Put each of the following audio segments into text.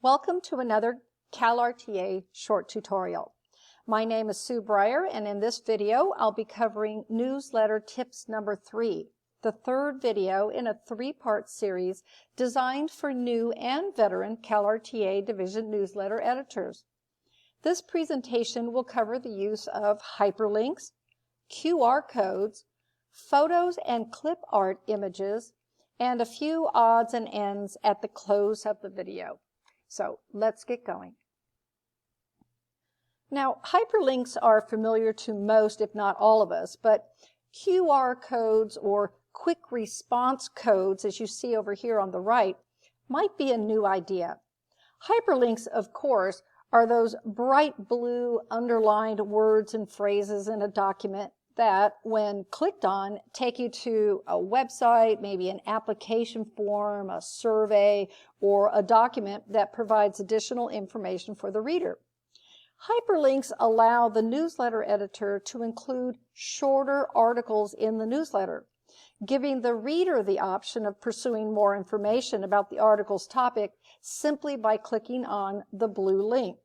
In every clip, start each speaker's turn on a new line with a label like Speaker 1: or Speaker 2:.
Speaker 1: Welcome to another CalRTA short tutorial. My name is Sue Breyer, and in this video I'll be covering newsletter tips number 3, the third video in a 3-part series designed for new and veteran CalRTA division newsletter editors. This presentation will cover the use of hyperlinks, QR codes, photos and clip art images, and a few odds and ends at the close of the video. So let's get going. Now, hyperlinks are familiar to most, if not all of us, but QR codes or quick response codes, as you see over here on the right, might be a new idea. Hyperlinks, of course, are those bright blue underlined words and phrases in a document that, when clicked on, take you to a website, maybe an application form, a survey, or a document that provides additional information for the reader. Hyperlinks allow the newsletter editor to include shorter articles in the newsletter, giving the reader the option of pursuing more information about the article's topic simply by clicking on the blue link.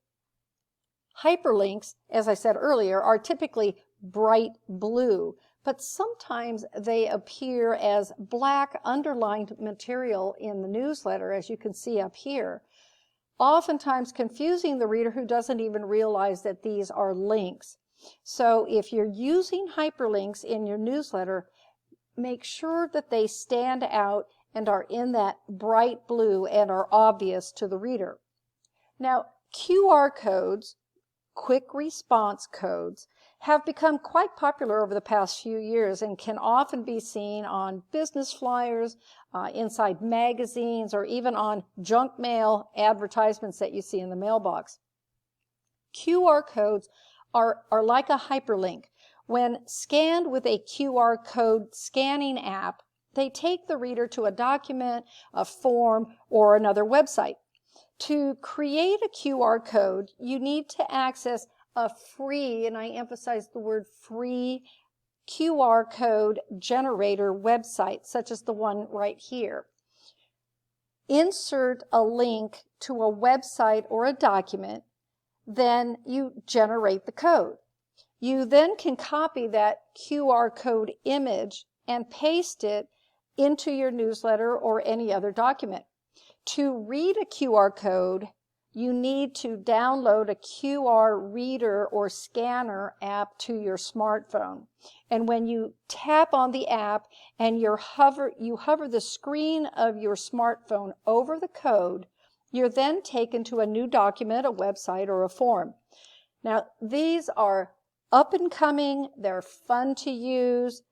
Speaker 1: Hyperlinks, as I said earlier, are typically bright blue, but sometimes they appear as black underlined material in the newsletter, as you can see up here, oftentimes confusing the reader who doesn't even realize that these are links. So if you're using hyperlinks in your newsletter, make sure that they stand out and are in that bright blue and are obvious to the reader. Now, QR codes, quick response codes, have become quite popular over the past few years and can often be seen on business flyers, inside magazines, or even on junk mail advertisements that you see in the mailbox. QR codes are like a hyperlink. When scanned with a QR code scanning app, they take the reader to a document, a form, or another website. To create a QR code, you need to access a free, and I emphasize the word free, QR code generator website, such as the one right here. Insert a link to a website or a document, then you generate the code. You then can copy that QR code image and paste it into your newsletter or any other document. To read a QR code, you need to download a QR reader or scanner app to your smartphone. And when you tap on the app and you hover the screen of your smartphone over the code, you're then taken to a new document, a website, or a form. Now, these are up and coming, they're fun to use,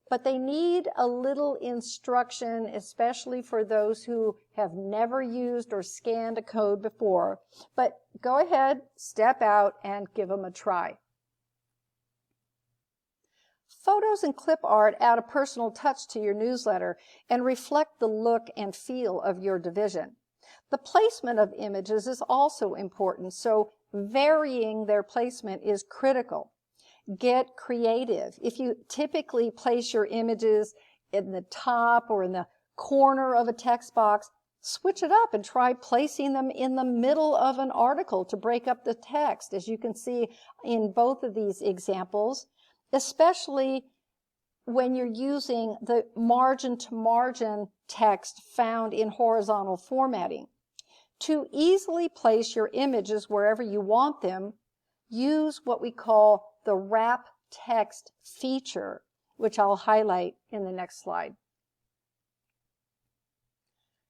Speaker 1: but they need a little instruction, especially for those who have never used or scanned a code before. But go ahead, step out, and give them a try. Photos and clip art add a personal touch to your newsletter and reflect the look and feel of your division. The placement of images is also important, so varying their placement is critical. Get creative. If you typically place your images in the top or in the corner of a text box, switch it up and try placing them in the middle of an article to break up the text, as you can see in both of these examples, especially when you're using the margin-to-margin text found in horizontal formatting. To easily place your images wherever you want them, use what we call the wrap text feature, which I'll highlight in the next slide.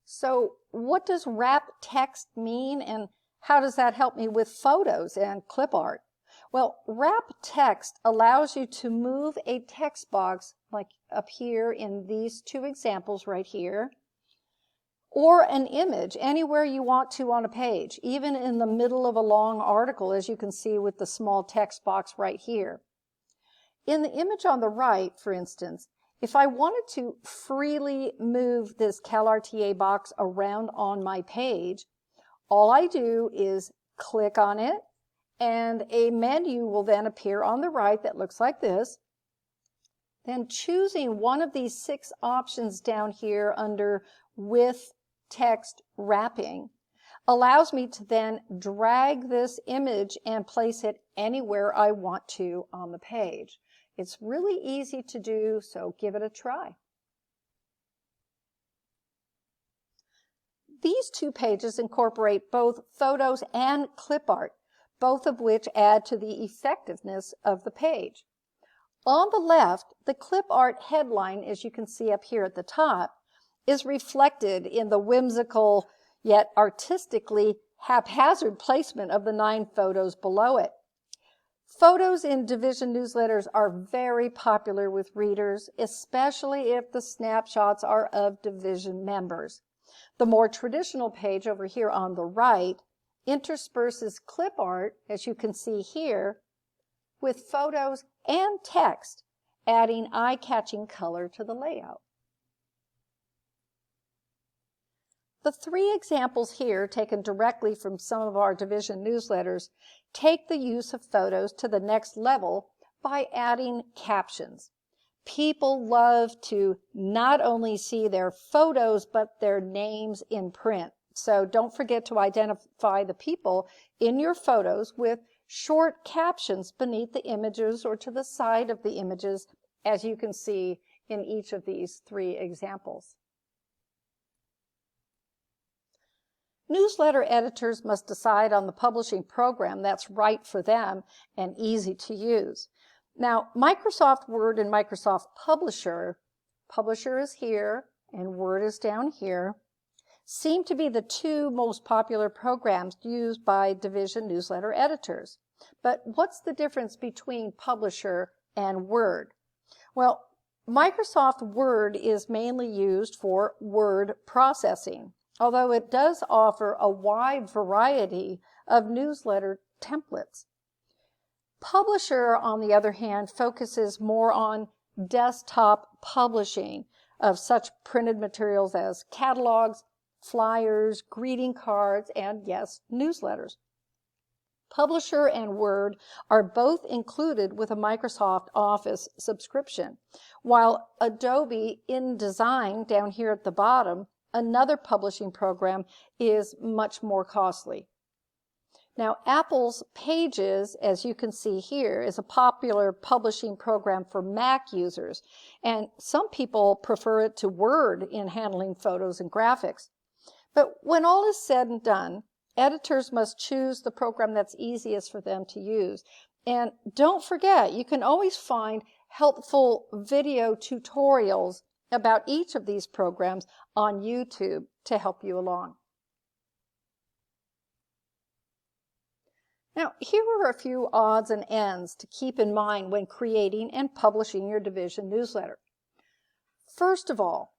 Speaker 1: So what does wrap text mean, and how does that help me with photos and clip art? Well, wrap text allows you to move a text box, like up here in these two examples right here, or an image anywhere you want to on a page, even in the middle of a long article, as you can see with the small text box right here. In the image on the right, for instance, if I wanted to freely move this CalRTA box around on my page, all I do is click on it, and a menu will then appear on the right that looks like this. Then choosing one of these 6 options down here under with text wrapping allows me to then drag this image and place it anywhere I want to on the page. It's really easy to do, so give it a try. These two pages incorporate both photos and clip art, both of which add to the effectiveness of the page. On the left, the clip art headline, as you can see up here at the top, is reflected in the whimsical yet artistically haphazard placement of the 9 photos below it. Photos in division newsletters are very popular with readers, especially if the snapshots are of division members. The more traditional page over here on the right intersperses clip art, as you can see here, with photos and text, adding eye-catching color to the layout. The 3 examples here, taken directly from some of our division newsletters, take the use of photos to the next level by adding captions. People love to not only see their photos, but their names in print. So don't forget to identify the people in your photos with short captions beneath the images or to the side of the images, as you can see in each of these 3 examples. Newsletter editors must decide on the publishing program that's right for them and easy to use. Now, Microsoft Word and Microsoft Publisher is here and Word is down here, seem to be the 2 most popular programs used by division newsletter editors. But what's the difference between Publisher and Word? Well, Microsoft Word is mainly used for word processing, although it does offer a wide variety of newsletter templates. Publisher, on the other hand, focuses more on desktop publishing of such printed materials as catalogs, flyers, greeting cards, and yes, newsletters. Publisher and Word are both included with a Microsoft Office subscription, while Adobe InDesign, down here at the bottom, another publishing program, is much more costly. Now, Apple's Pages, as you can see here, is a popular publishing program for Mac users, and some people prefer it to Word in handling photos and graphics. But when all is said and done, editors must choose the program that's easiest for them to use. And don't forget, you can always find helpful video tutorials about each of these programs on YouTube to help you along. Now, here are a few odds and ends to keep in mind when creating and publishing your division newsletter. First of all,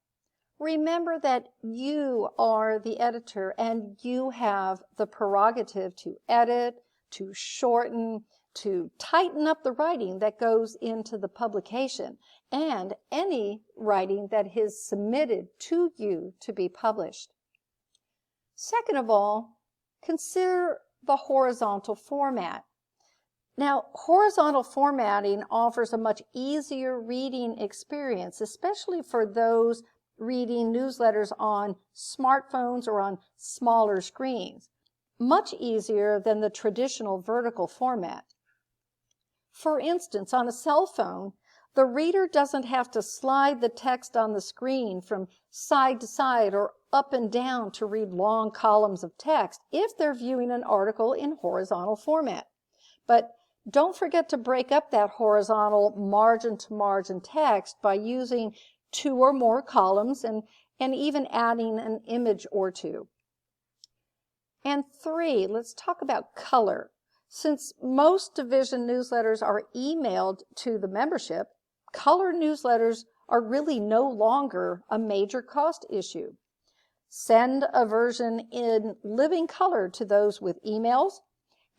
Speaker 1: remember that you are the editor and you have the prerogative to edit, to shorten, to tighten up the writing that goes into the publication and any writing that is submitted to you to be published. Second of all, consider the horizontal format. Now, horizontal formatting offers a much easier reading experience, especially for those reading newsletters on smartphones or on smaller screens. Much easier than the traditional vertical format. For instance, on a cell phone, the reader doesn't have to slide the text on the screen from side to side or up and down to read long columns of text if they're viewing an article in horizontal format. But don't forget to break up that horizontal margin-to-margin text by using 2 or more columns and even adding an image or 2. And 3, let's talk about color. Since most division newsletters are emailed to the membership, color newsletters are really no longer a major cost issue. Send a version in living color to those with emails,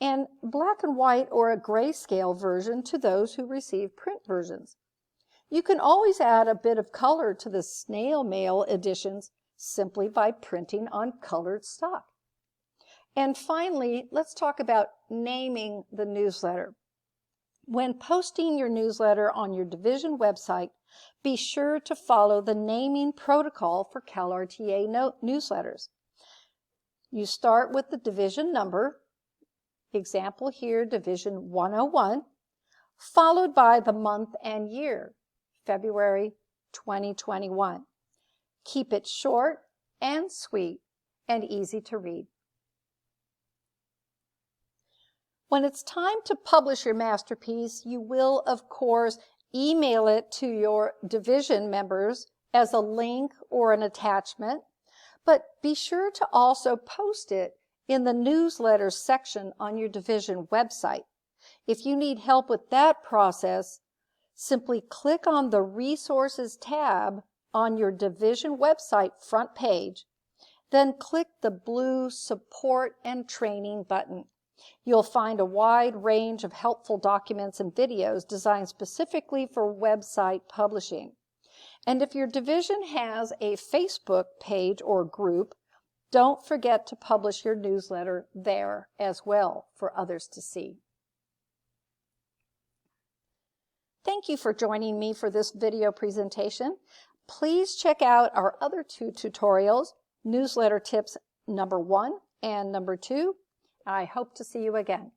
Speaker 1: and black and white or a grayscale version to those who receive print versions. You can always add a bit of color to the snail mail editions simply by printing on colored stock. And finally, let's talk about naming the newsletter. When posting your newsletter on your division website, be sure to follow the naming protocol for CalRTA newsletters. You start with the division number, example here, Division 101, followed by the month and year, February 2021. Keep it short and sweet and easy to read. When it's time to publish your masterpiece, you will, of course, email it to your division members as a link or an attachment, but be sure to also post it in the newsletter section on your division website. If you need help with that process, simply click on the Resources tab on your division website front page, then click the blue Support and Training button. You'll find a wide range of helpful documents and videos designed specifically for website publishing. And if your division has a Facebook page or group, don't forget to publish your newsletter there as well for others to see. Thank you for joining me for this video presentation. Please check out our other two tutorials, Newsletter Tips number 1 and number 2. I hope to see you again.